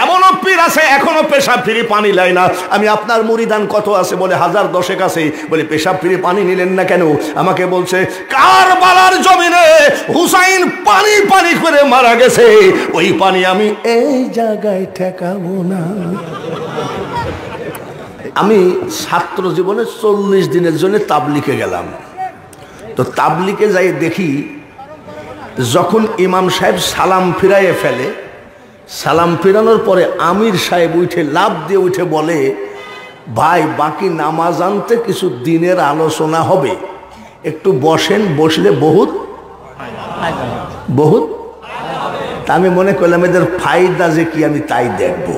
এমনও পীর আছে এখনো পেশাব ফিরে পানি লাই না। আমি আপনার মুরিদান কত আছে বলে 1010 আছে, বলে পেশাব ফিরে পানি নিলেন না কেন? আমাকে বলছে কারবালার জমিনে হুসাইন পানি পানি করে মারা গেছে, ওই পানি আমি এই জায়গায় ঠেকাবো না। আমি ছাত্র জীবনে 40 দিনের জন্য তাবলিগে গেলাম। তো তাবলিগে যাই দেখি যখন ইমাম সাহেব সালাম ফিরাইয়ে ফেলে, সালাম ফিরানোর পরে আমির সাহেব উঠে লাফ দিয়ে উঠে বলে, ভাই বাকি নামাজ আনতে কিছু দিনের আলোচনা হবে, একটু বসেন, বসলে বহুত বহুত। তা আমি মনে করলাম এদের ফায়দা যে কি আমি তাই দেখব।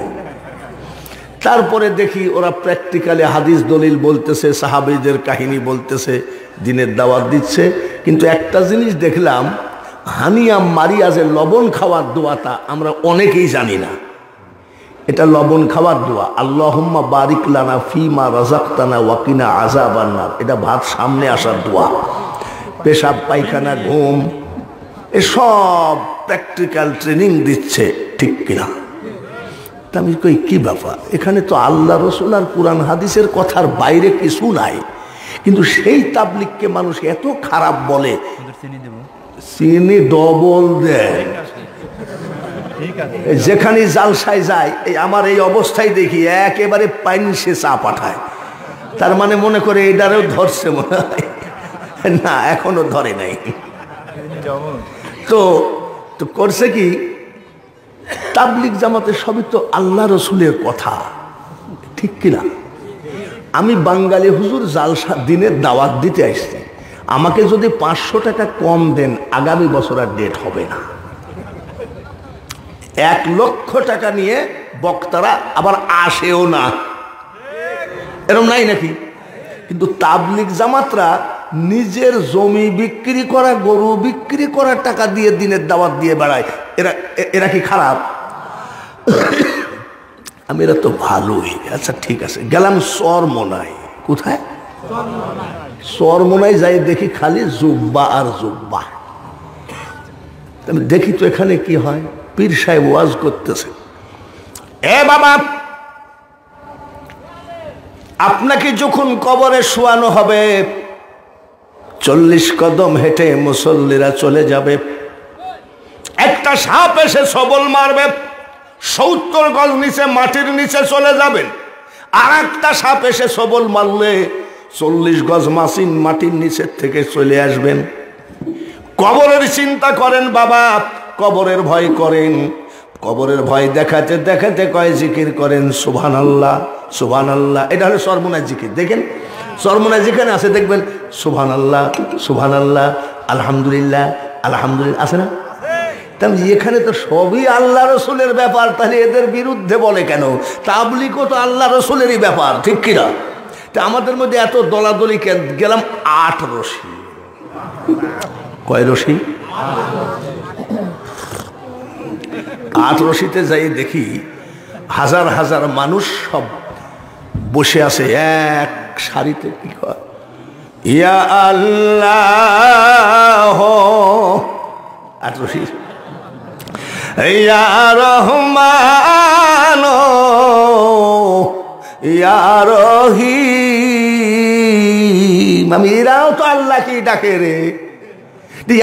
তারপরে দেখি ওরা প্র্যাকটিক্যালি হাদিস দলিল বলতেছে, সাহাবীদের কাহিনী বলতেছে, দিনের দাওয়াত দিচ্ছে। কিন্তু একটা জিনিস দেখলাম, হানিয়া মারিয়াজের লবণ খাওয়ার দোয়াটা আমরা অনেকেই জানি না। এটা লবণ খাওয়ার দোয়া, আল্লাহুম্মা বারিক লানা ফিমা রাযাকতানা ওয়াকিনা আযাবান নার। এটা ভাত সামনে আসার দোয়া। পেশাব পায়খানা ঘুম এসব প্র্যাকটিক্যাল ট্রেনিং দিচ্ছে, ঠিক কিনা? তা আমি কই কি ব্যাপার, এখানে তো আল্লাহ রসুল আর কুরআন হাদিসের কথার বাইরে কিছু নাই, কিন্তু সেই তাবলিগকে মানুষ এত খারাপ বলে, চিনি ডবল দেয়। যেখানে জালসায় যায়, এই আমার এই অবস্থায় দেখি একেবারে পাইনসে চা পাঠায়। তার মানে মনে করে এটারেও ধরছে মনে হয়, না এখনো ধরে নাই। তো করছে কি, তাবলিগ জামাতে সবই তো আল্লাহ রসুলের কথা, ঠিক কিনা? আমি বাঙালি হুজুর জালসা দিনের দাওয়াত দিতে আসছি, আমাকে যদি 500 টাকা কম দেন আগামী বছর আর ডেট হবে না। 1 লক্ষ টাকা নিয়ে বক্তারা আবার আসেও না, এরকম নাই নাকি? কিন্তু তাবলিগ জামাতরা নিজের জমি বিক্রি করা, গরু বিক্রি করার টাকা দিয়ে দিনের দাওয়াত দিয়ে বেড়ায়। এরা কি খারাপ? আমি এরা তো ভালোই। আচ্ছা ঠিক আছে, গেলাম চরমোনাই। কোথায়? চরমোনাই যাই দেখি খালি জুব্বা আর জুব্বা। আমি দেখি তো এখানে কি হয়, পীর সাহেব ওয়াজ করতেছে, এ বাবা আপনাকে যখন কবরে শোয়ানো হবে 40 কদম হেঁটে মুসল্লিরা চলে যাবে, একটা সাপ এসে সবল মারবে, 70 গজ নিচে মাটির নিচে চলে যাবেন। আর একটা সাপ এসে সবল মারলে 40 গজ মাটির নিচের থেকে চলে আসবেন। কবরের চিন্তা করেন বাবা, কবরের ভয় করেন। কবরের ভয় দেখাতে দেখাতে কয় জিকির করেন সুবহানাল্লাহ সুবহানাল্লাহ। এটা হলো সরমুনায় জিকির। দেখেন সরমুনায় যেখানে আছে দেখবেন সুবহানাল্লাহ সুবহানাল্লাহ, আলহামদুলিল্লাহ আলহামদুলিল্লাহ, আছে না? তাহলে এখানে তো সবই আল্লাহ রসুলের ব্যাপার, তাহলে এদের বিরুদ্ধে বলে কেন? তাবলিগও তো আল্লাহ রসুলেরই ব্যাপার, ঠিক কিনা? তা আমাদের মধ্যে এত দলাদলি কেন? গেলাম 8 রশি। কয় রশি? 8 রশিতে যাই দেখি হাজার হাজার মানুষ সব বসে আছে এক সারিতে। কি কয়? ইয়া আল্লাহ 8 রশি, ইয়া রহমান ইয়া রহিম। আমি এরাও তো আল্লাহকে ডাকে রে।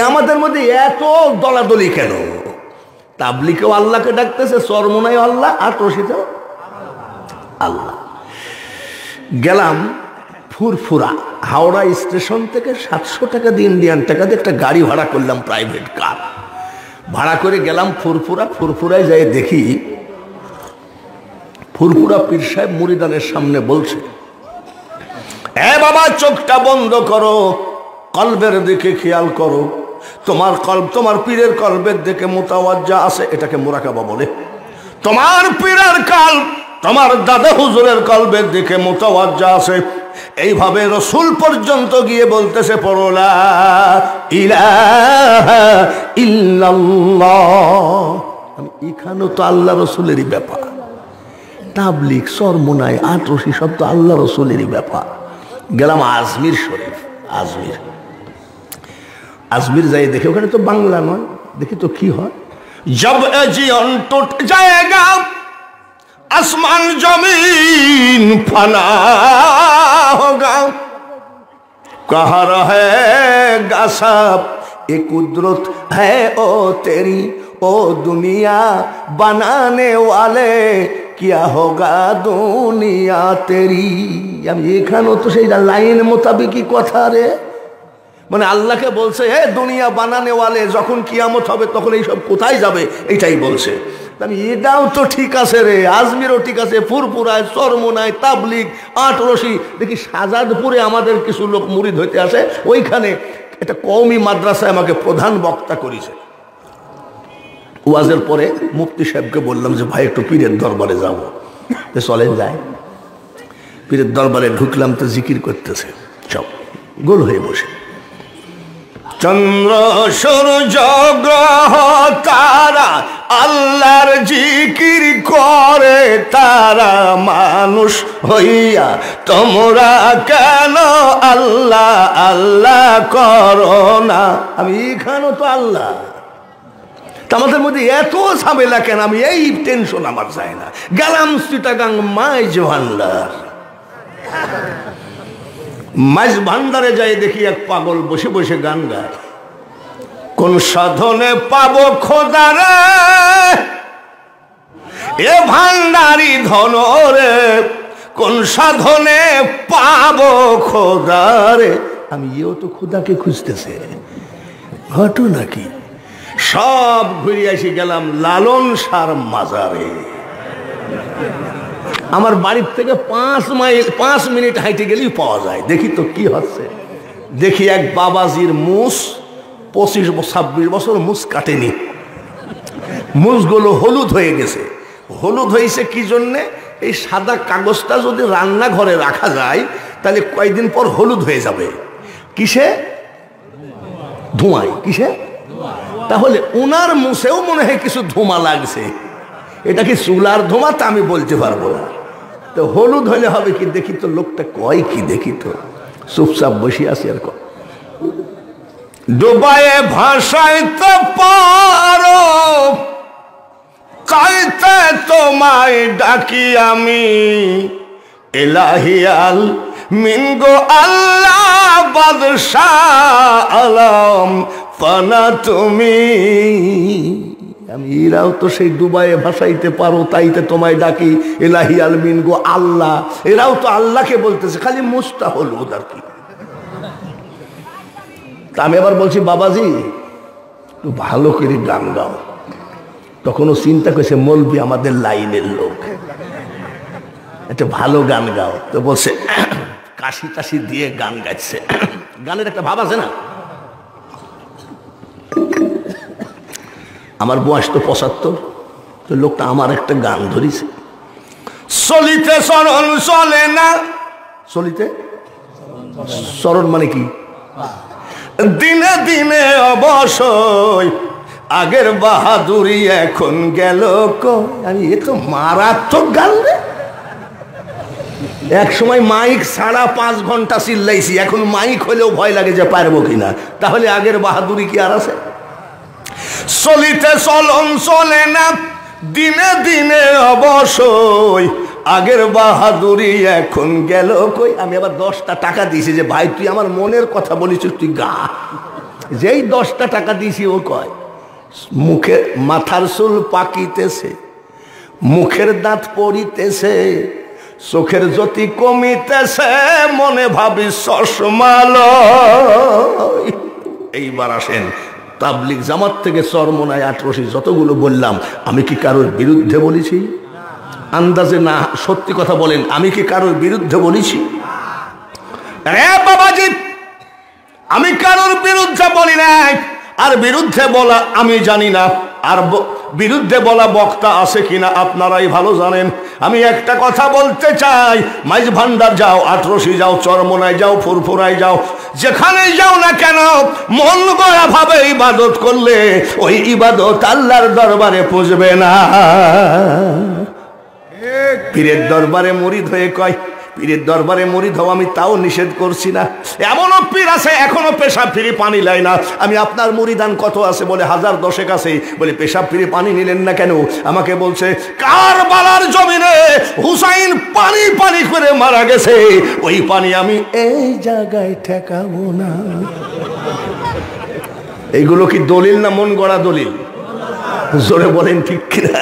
আমাদের মধ্যে এত দলাদলি কেন? তাবলিগেও আল্লাহকে ডাকতেছে, চরমোনাই আল্লাহ, 8 রশিতেও আল্লাহ। গেলাম ফুরফুরা, হাওড়া স্টেশন থেকে 700 টাকা দিয়ে, ইন্ডিয়ান টাকা দিয়ে একটা গাড়ি ভাড়া করলাম, প্রাইভেট কার ভাড়া করে গেলাম ফুরফুরা। ফুরফুরায় যাই দেখি ফুরফুরা পীর সাহেব মুরিদানের সামনে বলছে, এ বাবা চোখটা বন্ধ করো, কলবের দিকে খেয়াল করো, তোমার কলব তোমার পীরের কলবের দিকে মুতাওয়াজ্জা আছে, এটাকে মুরাকাবা বলে। তোমার পীরের কলব তোমার দাদা হুজুরের কলবের দিকে মুতাওয়াজ্জা আছে। এইভাবে রসুল পর্যন্ত গিয়ে বলতেছে, পড়ো লা ইলাহা ইল্লাল্লাহ। এখানেও তো আল্লাহ রসুলেরই ব্যাপার। তাবলিগ চরমোনাই 8 রশি সব তো আল্লাহ রসুলেরই ব্যাপার। গেলাম আজমির শরীফ। আজমির যাই দেখে, ওখানে তো বাংলা নয়, দেখি তো কি হয়। জব এ জীবন টুট জায়েগা आसमान जमीन फना होगा, कहाँ रहे गसब ये कुदरत है ओ तेरी, ओ दुनिया बनाने वाले क्या होगा दुनिया तेरी। আমি এখানেও তো সেই লাইন মোতাবেকই কথা রে, মানে আল্লাহকে বলছে হে দুনিয়া বানানে ওয়ালে, যখন কিয়ামত হবে তখন এইসব কোথায় যাবে এটাই বলছে। আমি এটাও তো ঠিক আছে রে, আজমিরও ঠিক আছে, ফুরপুরায়, চরমোনায়, তাবলিগ, আটরশি, দেখি শাহজাদপুরে আমাদের কিছু লোক মুরিদ হইতে আসে, ওইখানে একটা কওমি মাদ্রাসায় আমাকে প্রধান বক্তা করেছে। ওয়াজের পরে মুফতি সাহেবকে বললাম যে ভাই একটু পীরের দরবারে যাবো, তো চলেন যাই। পীরের দরবারে ঢুকলাম তো জিকির করতেছে সব গোল হয়ে বসে, চন্দ্র সূর্য গ্রহ তারা আল্লাহর জিকির করে তারা, মানুষ হইয়া তোমরা কেন আল্লাহ আল্লাহ করো না। আমি এখানেও তো আল্লাহ, আমাদের মধ্যে এত ঝামেলা কেন? আমি এই টেনশন আমার চাই না। গেলাম চিটাগাং মাইজ ভান্ডার, মাইজ ভান্ডারে যাই দেখি এক পাগল বসে বসে গান গায়, কোন সাধনে পাবো খোদারে এ ভান্ডারি ধন রে, কোন সাধনে পাবো খোদারে। আমি এও তো খোদাকে খুঁজতেছে, ঘটনা কি? সব ঘুরে এসে গেলাম লালন শাহর মাজারে। আমার বাড়ির থেকে 5 মিনিট হাইটে গেলেই পাওয়া যায়। দেখি তো কি হচ্ছে, দেখি এক বাবাজির মুস 25-26 বছর মুস কাটেনি, মুসগুলো হলুদ হয়ে গেছে। হলুদ হয়েছে কি জন্যে? এই সাদা কাগজটা যদি রান্নাঘরে রাখা যায় তাহলে কয়েকদিন পর হলুদ হয়ে যাবে। কিসে? ধোঁয়ায়। কিসে? তাহলে ওনার মুছেও মনে হয় কিছু ধোঁয়া লাগছে। এটা কি চুলার ধোঁয়া তা আমি বলতে পারবো না। তো হলুদ হলে হবে কি? দেখি তো লোকটা কয় কি, দেখি তো। চুপচাপ বসে আছি আর কয়, ডুবায়ে ভাসাইতে পারো কাইতে তোমায় ডাকি আমি, এলাহিয়াল মিনগো আল্লাহ বাদশাহ আলম ফানা তুমি। আমি এরাও তো সেই ডুবায়ে ভাসাইতে পারো তাইতে তোমায় ডাকি, এলাহি আলমিন গো আল্লাহ। এরাও তো আল্লাহকে বলতেছে, খালি মুস্তা হলুদ আর কি। তা আমি আবার বলছি বাবাজি একটু ভালো করে গান গাও। তখনও চিন্তা করছে মৌলবি আমাদের লাইনের লোক, একটা ভালো গান গাও। তো বলছে কাশি টাশি দিয়ে গান গাইছে। গানের একটা ভাব আছে না? আমার বয়স তো 75, তো লোকটা আমার একটা গান ধরিছে, চলিতে চরণ চলে না। চলিতে চরণ মানে কি? দিনে দিনে অবশ্যই আগের বাহাদুরি এখন গেল কই। আমি এ তো মারাত্মক গান রে। এক সময় মাইক ছাড়া 5 ঘন্টা চিল্লাইছি, এখন মাইক হলেও ভয় লাগে যে পারবো কিনা। তাহলে আগের বাহাদুরি কি আর আছে? চলিতে চলন চলে না, দিনে দিনে অবশ্যই আগের বাহাদুরি এখন গেল কই। আমি আবার 10টা টাকা দিয়েছি যে ভাই তুই আমার মনের কথা বলিস, তুই গা। যেই 10টা টাকা দিয়েছি ও কয় মুখে মাথার চুল পাকিতেছে, মুখের দাঁত পড়িতেছে, চোখের জ্যোতি কমিতেছে, মনে ভাবি চশমালো। এইবার আসেন তাবলিগ জামাত থেকে চরমোনায় 18 যতগুলো বললাম, আমি কি কারোর বিরুদ্ধে বলেছি? আন্দাজে না, সত্যি কথা বলেন, আমি কি কারোর বিরুদ্ধে বলেছি? বাবাজি আমি কারোর বিরুদ্ধে বলি নাই। আর বিরুদ্ধে বলা আমি জানি না, আর বিরুদ্ধে বলা বক্তা আছে কিনা আপনারাই ভালো জানেন। আমি একটা কথা বলতে চাই, মাইজ ভান্ডার যাও, 18 যাও, চরমোনায় যাও, ফুরফুরায় যাও, যেখানেই যাও না কেন মন গড়া ভাবে ইবাদত করলে ওই ইবাদত আল্লাহর দরবারে পুজবে না। পীরের দরবারে মুরিদ হয়ে কয় পীরের দরবারে মুরিদ হও আমি তাও নিষেধ করছি না। এমনও পীর আছে এখনো পেশাব ফিরে পানি লাই না। আমি আপনার মুরিদান কত আছে বলে 1000 আছে। বলে পেশাব ফিরে পানি নিলেন না কেন? আমাকে বলছে কারবালার জমিনে হুসাইন পানি পানি করে মারা গেছে, ওই পানি আমি এই জায়গায় ঠেকাবো না। এইগুলো কি দলিল না মন গড়া দলিল? জোরে বলেন ঠিক কিনা?